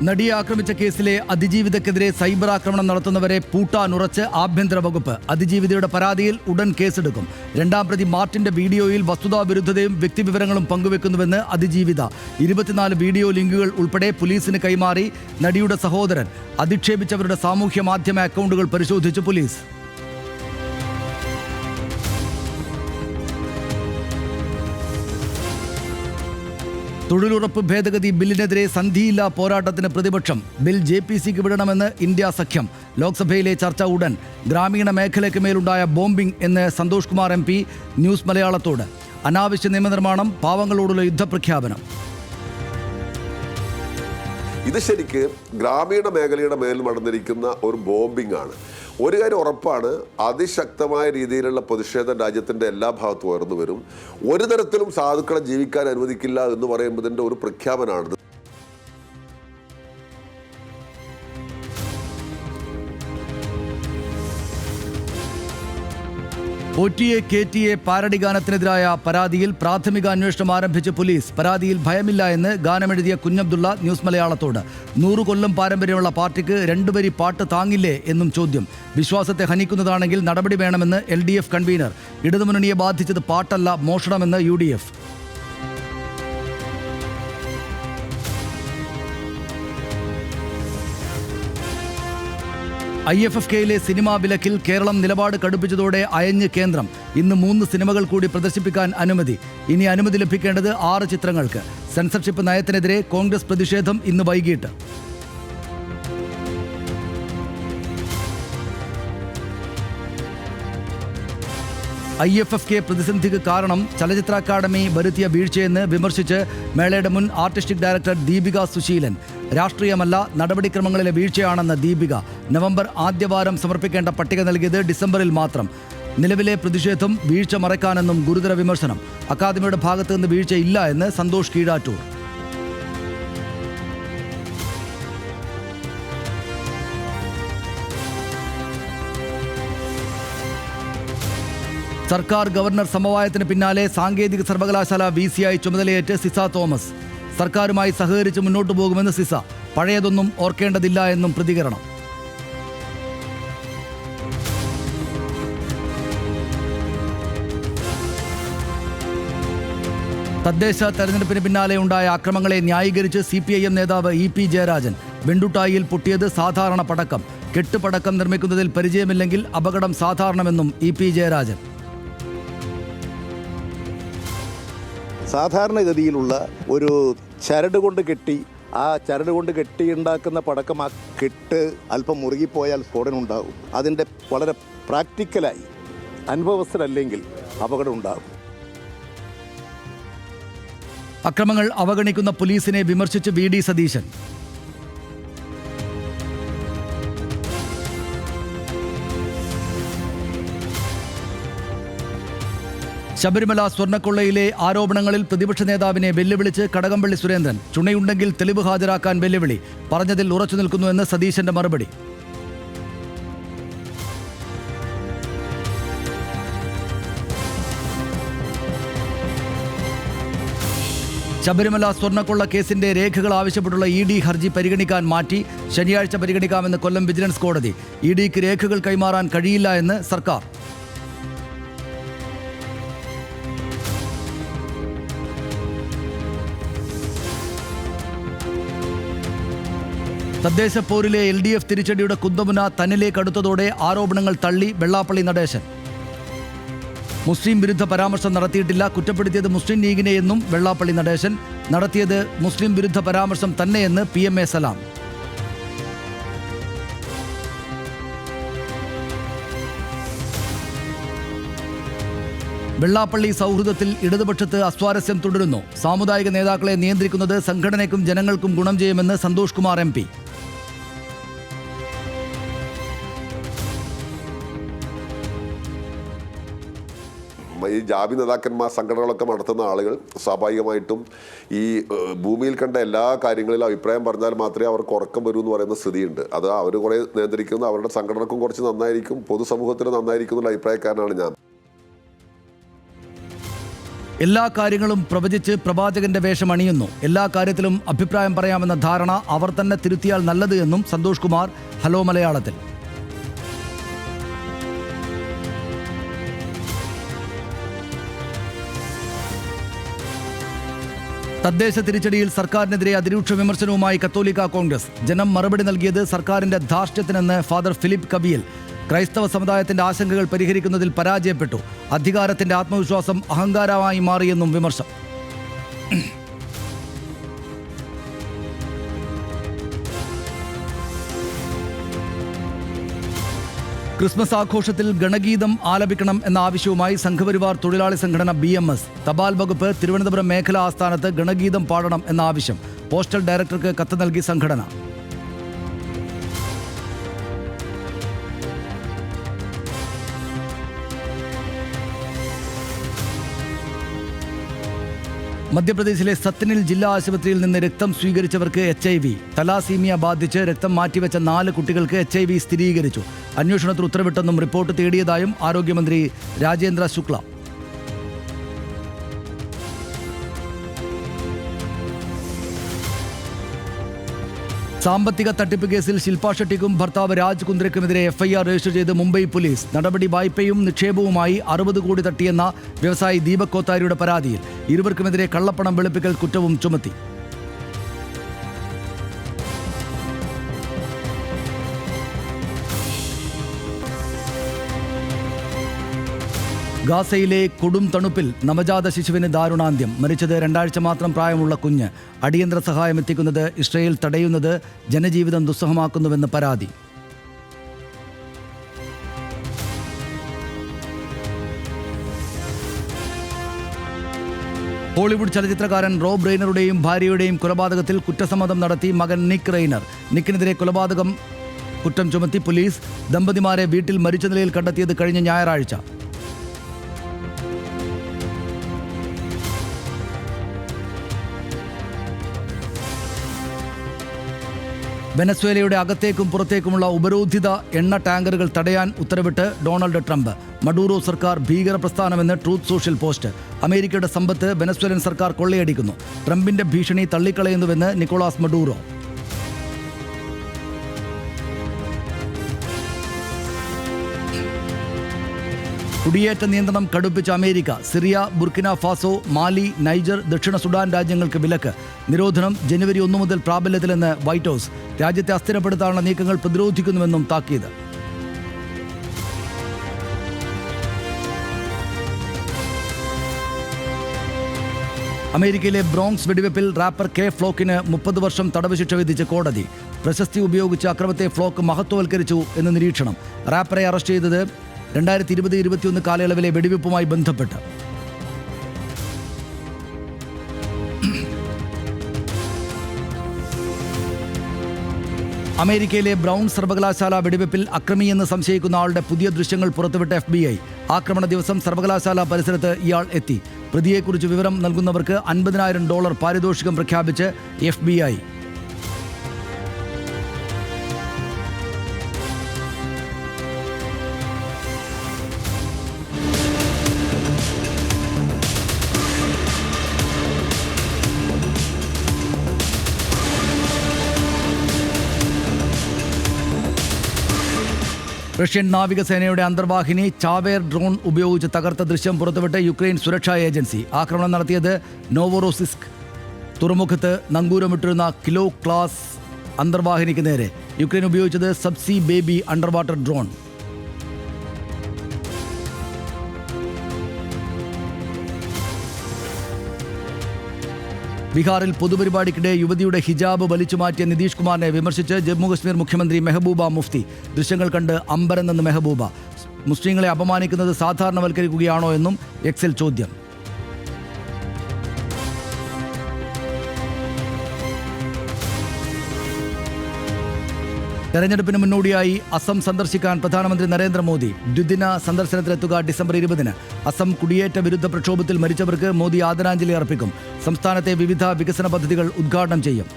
നടിയെ ആക്രമിച്ച കേസിലെ അതിജീവിതക്കെതിരെ സൈബർ ആക്രമണം നടത്തുന്നവരെ പൂട്ടാനുറച്ച് ആഭ്യന്തര വകുപ്പ്. അതിജീവിതയുടെ പരാതിയിൽ ഉടൻ കേസെടുക്കും. രണ്ടാം പ്രതി മാർട്ടിന്റെ വീഡിയോയിൽ വസ്തുതാവിരുദ്ധതയും വ്യക്തിവിവരങ്ങളും പങ്കുവെക്കുന്നുവെന്ന് അതിജീവിത 24 വീഡിയോ ലിങ്കുകൾ ഉൾപ്പെടെ പോലീസിന് കൈമാറി നടിയുടെ സഹോദരൻ. അധിക്ഷേപിച്ചവരുടെ സാമൂഹ്യ മാധ്യമ അക്കൗണ്ടുകൾ പരിശോധിച്ച് പോലീസ്. തൊഴിലുറപ്പ് ഭേദഗതി ബില്ലിനെതിരെ സന്ധിയില്ലാ പോരാട്ടത്തിന് പ്രതിപക്ഷം. ബിൽ JPCക്ക് വിടണമെന്ന് ഇന്ത്യ സഖ്യം. ലോക്സഭയിലെ ചർച്ച ഉടൻ. ഗ്രാമീണ മേഖലയ്ക്ക് മേലുണ്ടായ ബോംബിംഗ് എന്ന് സന്തോഷ് കുമാർ MP ന്യൂസ് മലയാളത്തോട്. അനാവശ്യ നിയമനിർമ്മാണം, പാവങ്ങളോടുള്ള യുദ്ധപ്രഖ്യാപനം. ഇത് ശരിക്ക് ഗ്രാമീണ മേഖലയുടെ മേൽ നടന്നിരിക്കുന്ന ഒരു ബോംബിംഗ് ആണ്. ഒരു കാര്യം ഉറപ്പാണ്, അതിശക്തമായ രീതിയിലുള്ള പ്രതിഷേധം രാജ്യത്തിൻ്റെ എല്ലാ ഭാഗത്തും ഉയർന്നു വരും. ഒരു തരത്തിലും സാധുക്കളെ ജീവിക്കാൻ അനുവദിക്കില്ല എന്ന് പറയുന്നതിൻ്റെ ഒരു പ്രഖ്യാപനമാണിത്. OTA KTA പാരഡി ഗാനത്തിനെതിരായ പരാതിയിൽ പ്രാഥമിക അന്വേഷണം ആരംഭിച്ച് പോലീസ്. പരാതിയിൽ ഭയമില്ല എന്ന് ഗാനമെഴുതിയ കുഞ്ഞബ്ദുള്ള ന്യൂസ് മലയാളത്തോട്. 100 കൊല്ലം പാരമ്പര്യമുള്ള പാർട്ടിക്ക് 2 വരി പാട്ട് താങ്ങില്ലേ എന്നും ചോദ്യം. വിശ്വാസത്തെ ഹനിക്കുന്നതാണെങ്കിൽ നടപടി വേണമെന്ന് LDF കൺവീനർ. ഇടതുമുന്നണിയെ ബാധിച്ചത് പാട്ടല്ല, മോഷണമെന്ന് UDF. IFFKയിലെ സിനിമാ വിലക്കിൽ കേരളം നിലപാട് കടുപ്പിച്ചതോടെ അയഞ്ഞ് കേന്ദ്രം. ഇന്ന് 3 സിനിമകൾ കൂടി പ്രദർശിപ്പിക്കാൻ അനുമതി. ഇനി അനുമതി ലഭിക്കേണ്ടത് 6 ചിത്രങ്ങൾക്ക്. സെൻസർഷിപ്പ് നയത്തിനെതിരെ കോൺഗ്രസ് പ്രതിഷേധം ഇന്ന് വൈകിട്ട്. IFFK പ്രതിസന്ധിക്ക് കാരണം ചലച്ചിത്ര അക്കാദമി വരുത്തിയ വീഴ്ചയെന്ന് വിമർശിച്ച് മേളയുടെ മുൻ ആർട്ടിസ്റ്റിക് ഡയറക്ടർ ദീപിക സുശീലൻ. രാഷ്ട്രീയമല്ല, നടപടിക്രമങ്ങളിലെ വീഴ്ചയാണെന്ന് ദീപിക. നവംബർ ആദ്യവാരം സമർപ്പിക്കേണ്ട പട്ടിക നൽകിയത് ഡിസംബറിൽ മാത്രം. നിലവിലെ പ്രതിഷേധം വീഴ്ച മറയ്ക്കാനെന്നും ഗുരുതര വിമർശനം. അക്കാദമിയുടെ ഭാഗത്തു നിന്ന് വീഴ്ചയില്ല എന്ന് സന്തോഷ് കീഴാറ്റൂർ. സർക്കാർ ഗവർണർ സമവായത്തിന് പിന്നാലെ സാങ്കേതിക സർവകലാശാല VC ചുമതലയേറ്റ് സിസ തോമസ്. സർക്കാരുമായി സഹകരിച്ച് മുന്നോട്ടു പോകുമെന്ന് സിസ. പഴയതൊന്നും ഓർക്കേണ്ടതില്ല എന്നും പ്രതികരണം. തദ്ദേശ തെരഞ്ഞെടുപ്പിന് പിന്നാലെ ഉണ്ടായ അക്രമങ്ങളെ ന്യായീകരിച്ച് CPIM നേതാവ് EP ജയരാജൻ. വെണ്ടുട്ടായിയിൽ പൊട്ടിയത് സാധാരണ പടക്കം. കെട്ടുപടക്കം നിർമ്മിക്കുന്നതിൽ പരിചയമില്ലെങ്കിൽ അപകടം സാധാരണമെന്നും EP ജയരാജൻ. സാധാരണഗതിയിലുള്ള ഒരു ചരട് കൊണ്ട് കെട്ടി, ആ ചരട് കൊണ്ട് കെട്ടിയുണ്ടാക്കുന്ന പടക്കം, ആ കെട്ട് അല്പം മുറുകിപ്പോയാൽ സ്ഫോടനം ഉണ്ടാകും. അതിൻ്റെ വളരെ പ്രാക്ടിക്കലായി അനുഭവസ്ഥരല്ലെങ്കിൽ അപകടം ഉണ്ടാകും. അക്രമങ്ങൾ അവഗണിക്കുന്ന പോലീസിനെ വിമർശിച്ച് VD സതീശൻ. ശബരിമല സ്വർണ്ണക്കൊള്ളയിലെ ആരോപണങ്ങളിൽ പ്രതിപക്ഷ നേതാവിനെ വെല്ലുവിളിച്ച് കടകംപള്ളി സുരേന്ദ്രൻ. ചുണയുണ്ടെങ്കിൽ തെളിവ് ഹാജരാക്കാൻ വെല്ലുവിളി. പറഞ്ഞതിൽ ഉറച്ചു നിൽക്കുന്നുവെന്ന് സതീശന്റെ മറുപടി. ശബരിമല സ്വർണ്ണക്കൊള്ള കേസിന്റെ രേഖകൾ ആവശ്യപ്പെട്ടുള്ള ED ഹർജി പരിഗണിക്കാൻ മാറ്റി. ശനിയാഴ്ച പരിഗണിക്കാമെന്ന് കൊല്ലം വിജിലൻസ് കോടതി. EDക്ക് രേഖകൾ കൈമാറാൻ കഴിയില്ല എന്ന് സർക്കാർ. തദ്ദേശ പോരിലെ LDF തിരിച്ചടിയുടെ കുന്തമുന തന്നിലേക്ക് അടുത്തതോടെ ആരോപണങ്ങൾ തള്ളി വെള്ളാപ്പള്ളി നടേശൻ. മുസ്ലിം വിരുദ്ധ പരാമർശം നടത്തിയിട്ടില്ല, കുറ്റപ്പെടുത്തിയത് മുസ്ലിം ലീഗിനെയെന്നും വെള്ളാപ്പള്ളി നടേശൻ. നടത്തിയത് മുസ്ലിം വിരുദ്ധ പരാമർശം തന്നെയെന്ന് PMA സലാം. വെള്ളാപ്പള്ളി സൗഹൃദത്തിൽ ഇടതുപക്ഷത്ത് അസ്വാരസ്യം തുടരുന്നു. സാമുദായിക നേതാക്കളെ നിയന്ത്രിക്കുന്നത് സംഘടനയ്ക്കും ജനങ്ങൾക്കും ഗുണം ചെയ്യുമെന്ന് സന്തോഷ് കുമാർ MP. ഈ ജാതി നേതാക്കന്മാർ സംഘടനകളൊക്കെ നടത്തുന്ന ആളുകൾ സ്വാഭാവികമായിട്ടും ഈ ഭൂമിയിൽ കണ്ട എല്ലാ കാര്യങ്ങളിലും അഭിപ്രായം പറഞ്ഞാൽ മാത്രമേ അവർക്ക് ഉറക്കം വരൂ എന്ന് പറയുന്ന സ്ഥിതിയുണ്ട്. അത് അവർ കുറേ നിയന്ത്രിക്കുന്നു, അവരുടെ സംഘടനക്കും കുറച്ച് നന്നായിരിക്കും, പൊതുസമൂഹത്തിന് നന്നായിരിക്കും എന്നുള്ള അഭിപ്രായക്കാരനാണ് ഞാൻ. എല്ലാ കാര്യങ്ങളും പ്രവചിച്ച് പ്രവാചകന്റെ വേഷം അണിയുന്നു. എല്ലാ കാര്യത്തിലും അഭിപ്രായം പറയാമെന്ന ധാരണ അവർ തന്നെ തിരുത്തിയാൽ നല്ലത് എന്നും സന്തോഷ് കുമാർ ഹലോ മലയാളത്തിൽ. തദ്ദേശ തിരിച്ചടിയിൽ സർക്കാരിനെതിരെ അതിരൂക്ഷ വിമർശനവുമായി കത്തോലിക്ക കോൺഗ്രസ്. ജനം മറുപടി നൽകിയത് സർക്കാരിന്റെ ധാർഷ്ട്യത്തിനെന്ന് ഫാദർ ഫിലിപ്പ് കബിയൽ. ക്രൈസ്തവ സമുദായത്തിന്റെ ആശങ്കകൾ പരിഹരിക്കുന്നതിൽ പരാജയപ്പെട്ടു. അധികാരത്തിന്റെ ആത്മവിശ്വാസം അഹങ്കാരമായി മാറിയെന്നും വിമർശനം. ക്രിസ്മസ് ആഘോഷത്തിൽ ഗണഗീതം ആലപിക്കണം എന്ന ആവശ്യവുമായി സംഘപരിവാർ തൊഴിലാളി സംഘടന BMS. തപാൽ വകുപ്പ് തിരുവനന്തപുരം മേഖലാ ആസ്ഥാനത്ത് ഗണഗീതം പാടണം എന്ന ആവശ്യം. പോസ്റ്റൽ ഡയറക്ടർക്ക് കത്ത് നൽകി സംഘടന. മധ്യപ്രദേശിലെ സത്തനിൽ ജില്ലാ ആശുപത്രിയിൽ നിന്ന് രക്തം സ്വീകരിച്ചവർക്ക് HIV. തലാസീമിയ ബാധിച്ച് രക്തം മാറ്റിവെച്ച 4 കുട്ടികൾക്ക് HIV സ്ഥിരീകരിച്ചു. അന്വേഷണത്തിന് ഉത്തരവിട്ടെന്നും റിപ്പോർട്ട് തേടിയതായും ആരോഗ്യമന്ത്രി രാജേന്ദ്ര ശുക്ല. സാമ്പത്തിക തട്ടിപ്പ് കേസിൽ ശിൽപ ഷെട്ടിക്കും ഭർത്താവ് രാജ് കുന്ദ്രയ്ക്കുമെതിരെ FIR രജിസ്റ്റർ ചെയ്ത് മുംബൈ പോലീസ്. നടപടി വായ്പയും നിക്ഷേപവുമായി 60 കോടി തട്ടിയെന്ന വ്യവസായി ദീപക് കോത്താരിയുടെ പരാതിയിൽ. ഇരുവർക്കുമെതിരെ കള്ളപ്പണം വെളുപ്പിക്കൽ കുറ്റവും ചുമത്തി. ഗാസയിലെ കൊടും തണുപ്പിൽ നവജാത ശിശുവിന് ദാരുണാന്ത്യം. മരിച്ചത് 2 ആഴ്ച മാത്രം പ്രായമുള്ള കുഞ്ഞ്. അടിയന്തര സഹായം എത്തിക്കുന്നത് ഇസ്രയേൽ തടയുന്നത് ജനജീവിതം ദുസ്സഹമാക്കുന്നുവെന്ന് പരാതി. ഹോളിവുഡ് ചലച്ചിത്രകാരൻ റോബ് റെയ്നറുടെയും ഭാര്യയുടെയും കൊലപാതകത്തിൽ കുറ്റസമ്മതം നടത്തി മകൻ നിക്ക് റെയ്നർ. നിക്കിനെതിരെ കൊലപാതകം കുറ്റം ചുമത്തി പോലീസ്. ദമ്പതിമാരെ വീട്ടിൽ മരിച്ച നിലയിൽ കണ്ടെത്തിയത് കഴിഞ്ഞ ഞായറാഴ്ച. വെനസ്വേലയുടെ അകത്തേക്കും പുറത്തേക്കുമുള്ള ഉപരോധിത എണ്ണ ടാങ്കറുകൾ തടയാൻ ഉത്തരവിട്ട് ഡൊണാൾഡ് ട്രംപ്. മഡൂറോ സർക്കാർ ഭീകര പ്രസ്ഥാനമെന്ന് ട്രൂത്ത് സോഷ്യൽ പോസ്റ്റ്. അമേരിക്കയുടെ സമ്പത്ത് വെനസ്വേലൻ സർക്കാർ കൊള്ളയടിക്കുന്നു. ട്രംപിന്റെ ഭീഷണി തള്ളിക്കളയുന്നുവെന്ന് നിക്കോളാസ് മഡൂറോ. കുടിയേറ്റ നിയന്ത്രണം കടുപ്പിച്ച അമേരിക്ക. സിറിയ, ബുർക്കിന ഫാസോ, മാലി, നൈജർ, ദക്ഷിണ സുഡാൻ രാജ്യങ്ങൾക്ക് വിലക്ക്. നിരോധനം ജനുവരി 1 മുതൽ പ്രാബല്യത്തിലെന്ന് വൈറ്റ് ഹൗസ്. രാജ്യത്തെ അസ്ഥിരപ്പെടുത്താനുള്ള നീക്കങ്ങൾ പ്രതിരോധിക്കുന്നുവെന്നും താക്കീത്. അമേരിക്കയിലെ ബ്രോങ്സ് വെടിവെപ്പിൽ റാപ്പർ കെ ഫ്ലോക്കിന് 30 വർഷം തടവ് ശിക്ഷ വിധിച്ച് കോടതി. പ്രശസ്തി ഉപയോഗിച്ച് അക്രമത്തെ ഫ്ലോക്ക് മഹത്വവൽക്കരിച്ചു എന്ന് നിരീക്ഷണം. റാപ്പറെ അറസ്റ്റ് ചെയ്തത് 2020-21 കാലയളവിലെ വെടിവെപ്പുമായി ബന്ധപ്പെട്ട്. അമേരിക്കയിലെ ബ്രൗൺ സർവകലാശാല വെടിവെപ്പിൽ അക്രമിയെന്ന് സംശയിക്കുന്ന ആളുടെ പുതിയ ദൃശ്യങ്ങൾ പുറത്തുവിട്ട FBI. ആക്രമണ ദിവസം സർവകലാശാല പരിസരത്ത് ഇയാൾ എത്തി. പ്രതിയെക്കുറിച്ച് വിവരം നൽകുന്നവർക്ക് $50,000 പാരിതോഷികം പ്രഖ്യാപിച്ച് FBI. റഷ്യൻ നാവികസേനയുടെ അന്തർവാഹിനി ചാവേർ ഡ്രോൺ ഉപയോഗിച്ച് തകർത്ത ദൃശ്യം പുറത്തുവിട്ട് യുക്രൈൻ സുരക്ഷാ ഏജൻസി. ആക്രമണം നടത്തിയത് നോവോറോസിസ്ക് തുറമുഖത്ത് നങ്കൂരമിട്ടിരുന്ന കിലോ ക്ലാസ് അന്തർവാഹിനിക്ക് നേരെ. യുക്രൈൻ ഉപയോഗിച്ചത് sabzi baby under water drone. ബീഹാറിൽ പൊതുപരിപാടിക്കിടെ യുവതിയുടെ ഹിജാബ് വലിച്ചുമാറ്റിയ നിതീഷ് കുമാറിനെ വിമർശിച്ച് ജമ്മുകശ്മീർ മുഖ്യമന്ത്രി മെഹബൂബ മുഫ്തി. ദൃശ്യങ്ങൾ കണ്ട് അമ്പരന്നെന്ന് മെഹബൂബ. മുസ്ലിങ്ങളെ അപമാനിക്കുന്നത് സാധാരണവൽക്കരിക്കുകയാണോ എന്നും എക്സിൽ ചോദ്യം. തെരഞ്ഞെടുപ്പിന് മുന്നോടിയായി അസം സന്ദർശിക്കാൻ പ്രധാനമന്ത്രി നരേന്ദ്രമോദി. ദ്വിദിന സന്ദർശനത്തിലെത്തുക ഡിസംബർ 20-ന്. അസം കുടിയേറ്റ വിരുദ്ധ പ്രക്ഷോഭത്തിൽ മരിച്ചവർക്ക് മോദി ആദരാഞ്ജലി അർപ്പിക്കും. സംസ്ഥാനത്തെ വിവിധ വികസന പദ്ധതികൾ ഉദ്ഘാടനം ചെയ്യും.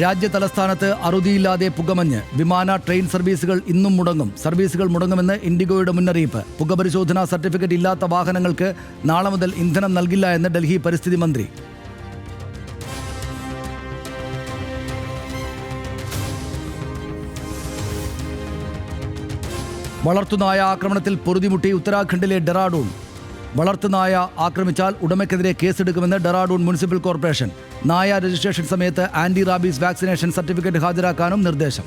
രാജ്യ തലസ്ഥാനത്ത് അറുതിയില്ലാതെ പുകമഞ്ഞ്. വിമാന ട്രെയിൻ സർവീസുകൾ ഇന്നും മുടങ്ങും. സർവീസുകൾ മുടങ്ങുമെന്ന് ഇൻഡിഗോയുടെ മുന്നറിയിപ്പ്. പുകപരിശോധനാ സർട്ടിഫിക്കറ്റ് ഇല്ലാത്ത വാഹനങ്ങൾക്ക് നാളെ മുതൽ ഇന്ധനം നൽകില്ല എന്ന് ഡൽഹി പരിസ്ഥിതി മന്ത്രി. വളർത്തുനായ ആക്രമണത്തിൽ പൊറുതിമുട്ടി ഉത്തരാഖണ്ഡിലെ ഡെറാഡൂൺ. വളർത്തുനായ ആക്രമിച്ചാൽ ഉടമയ്ക്കെതിരെ കേസെടുക്കുമെന്ന് ഡെറാഡൂൺ മുനിസിപ്പൽ കോർപ്പറേഷൻ. നായ രജിസ്ട്രേഷൻ സമയത്ത് ആന്റി റാബീസ് വാക്സിനേഷൻ സർട്ടിഫിക്കറ്റ് ഹാജരാക്കാനും നിർദ്ദേശം.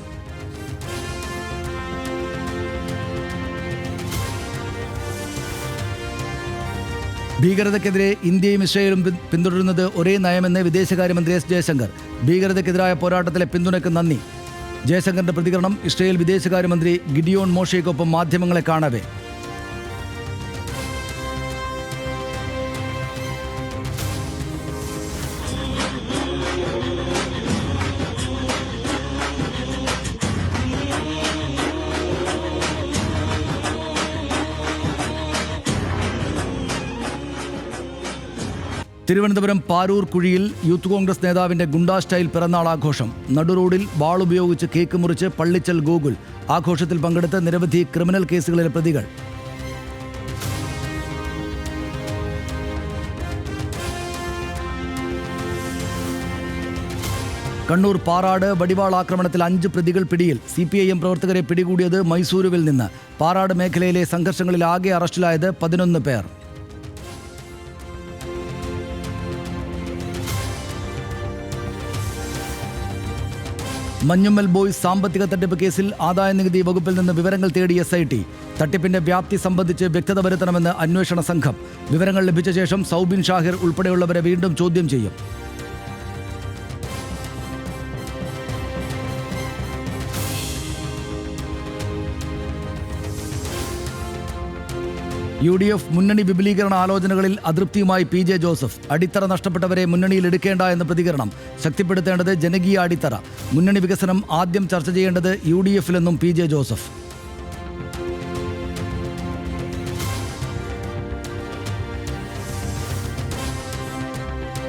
ഭീകരതയ്ക്കെതിരെ ഇന്ത്യയും ഇസ്രയേലും പിന്തുടരുന്നത് ഒരേ നയമെന്ന് വിദേശകാര്യമന്ത്രി എസ് ജയശങ്കർ. ഭീകരതയ്ക്കെതിരായ പോരാട്ടത്തിലെ പിന്തുണയ്ക്ക് നന്ദി. ജയശങ്കറിന്റെ പ്രതികരണം ഇസ്രയേൽ വിദേശകാര്യമന്ത്രി ഗിഡിയോൺ മോഷയ്ക്കൊപ്പം മാധ്യമങ്ങളെ കാണവേ. തിരുവനന്തപുരം പാരൂർ കുഴിയിൽ യൂത്ത് കോൺഗ്രസ് നേതാവിന്റെ ഗുണ്ടാ സ്റ്റൈൽ പിറന്നാൾ ആഘോഷം. നടുറോഡിൽ വാളുപയോഗിച്ച് കേക്ക് മുറിച്ച് പള്ളിച്ചൽ ഗോകുൽ. ആഘോഷത്തിൽ പങ്കെടുത്ത് നിരവധി ക്രിമിനൽ കേസുകളിലെ പ്രതികൾ. കണ്ണൂർ പാറാട് വടിവാൾ ആക്രമണത്തിൽ 5 പ്രതികൾ പിടിയിൽ. CPIM പ്രവർത്തകരെ പിടികൂടിയത് മൈസൂരുവിൽ നിന്ന്. പാറാട് മേഖലയിലെ സംഘർഷങ്ങളിൽ ആകെ അറസ്റ്റിലായത് 11 പേർ. മഞ്ഞുമ്മൽ ബോയ്സ് സാമ്പത്തിക തട്ടിപ്പ് കേസിൽ ആദായനികുതി വകുപ്പിൽ നിന്ന് വിവരങ്ങൾ തേടി SIT. തട്ടിപ്പിന്റെ വ്യാപ്തി സംബന്ധിച്ച് വ്യക്തത വരുത്തണമെന്ന് അന്വേഷണ സംഘം. വിവരങ്ങൾ ലഭിച്ച ശേഷം സൗബിൻ ഷാഹിർ ഉൾപ്പെടെയുള്ളവരെ വീണ്ടും ചോദ്യം ചെയ്യും. UDF മുന്നണി വിപുലീകരണ ആലോചനകളിൽ അതൃപ്തിയുമായി PJ ജോസഫ്. അടിത്തറ നഷ്ടപ്പെട്ടവരെ മുന്നണിയിൽ എടുക്കേണ്ട എന്ന പ്രതികരണം. ശക്തിപ്പെടുത്തേണ്ടത് ജനകീയ അടിത്തറ. മുന്നണി വികസനം ആദ്യം ചർച്ച ചെയ്യേണ്ടത് UDFിലെന്നും PJ ജോസഫ്.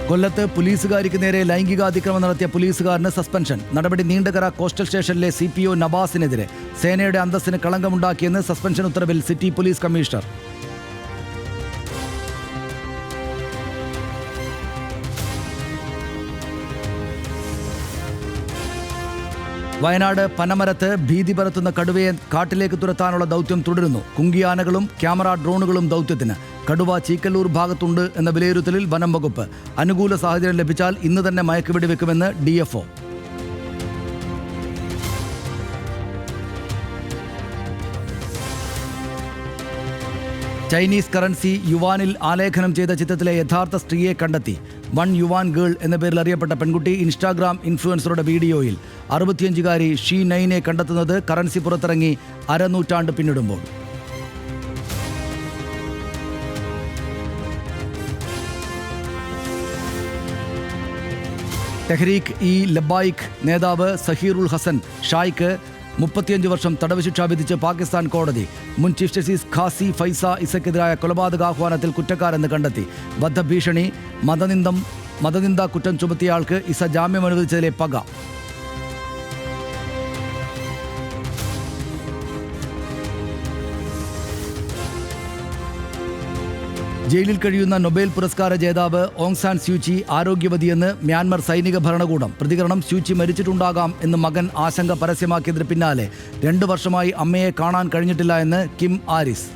കൊല്ലത്ത് പോലീസുകാരിക്ക് നേരെ ലൈംഗികാതിക്രമം നടത്തിയ പോലീസുകാരന് സസ്പെൻഷൻ. നടപടി നീണ്ടകര കോസ്റ്റൽ സ്റ്റേഷനിലെ CPO നവാസിനെതിരെ. സേനയുടെ അന്തസ്സിന് കളങ്കമുണ്ടാക്കിയെന്ന് സസ്പെൻഷൻ ഉത്തരവിൽ സിറ്റി പോലീസ് കമ്മീഷണർ. വയനാട് പനമരത്ത് ഭീതി പരത്തുന്ന കടുവയെ കാട്ടിലേക്ക് തുരത്താനുള്ള ദൗത്യം തുടരുന്നു. കുങ്കിയാനകളും ക്യാമറ ഡ്രോണുകളും ദൗത്യത്തിന്. കടുവ ചീക്കല്ലൂർ ഭാഗത്തുണ്ട് എന്ന വിലയിരുത്തലിൽ വനം വകുപ്പ്. അനുകൂല സാഹചര്യം ലഭിച്ചാൽ ഇന്ന് തന്നെ മയക്കുവെടി വെക്കുമെന്ന് DFO. ചൈനീസ് കറൻസി യുവാനിൽ ആലേഖനം ചെയ്ത ചിത്രത്തിലെ യഥാർത്ഥ സ്ത്രീയെ കണ്ടെത്തി. 1 യുവാൻ ഗേൾ എന്ന പേരിൽ അറിയപ്പെട്ട പെൺകുട്ടി ഇൻസ്റ്റാഗ്രാം ഇൻഫ്ലുവൻസറുടെ വീഡിയോയിൽ. 65-കാരി ഷീ നൈനെ കണ്ടെത്തുന്നത് കറൻസി പുറത്തിറങ്ങി അരനൂറ്റാണ്ട് പിന്നിടുമ്പോൾ. തെഹ്രീക്ക്-ഇ-ലബ്ബായിക്ക് നേതാവ് സഹീറുൽ ഹസൻ ഷായ്ക്ക് 35 വർഷം തടവ് ശിക്ഷ വിധിച്ച് പാകിസ്ഥാൻ കോടതി. മുൻ ചീഫ് ജസ്റ്റിസ് ഖാസി ഫൈസ ഇസക്കെതിരായ കൊലപാതകാഹ്വാനത്തിൽ കുറ്റക്കാരെന്ന് കണ്ടെത്തി. വധഭീഷണി, മതനിന്ദ കുറ്റം ചുമത്തിയയാൾക്ക് ഇസ ജാമ്യം അനുവദിച്ചതിലെ പക. ജയിലിൽ കഴിയുന്ന നൊബേൽ പുരസ്കാര ജേതാവ് ഓങ് സാൻ സ്യൂചി ആരോഗ്യവതിയെന്ന് മ്യാൻമർ സൈനിക ഭരണകൂടം. പ്രതികരണം: സ്യൂചി മരിച്ചിട്ടുണ്ടാകാം എന്ന് മകൻ ആശങ്ക പരസ്യമാക്കിയതിന് പിന്നാലെ 2 വർഷമായി അമ്മയെ കാണാൻ കഴിഞ്ഞിട്ടില്ല എന്ന് കിം ആരിസ്.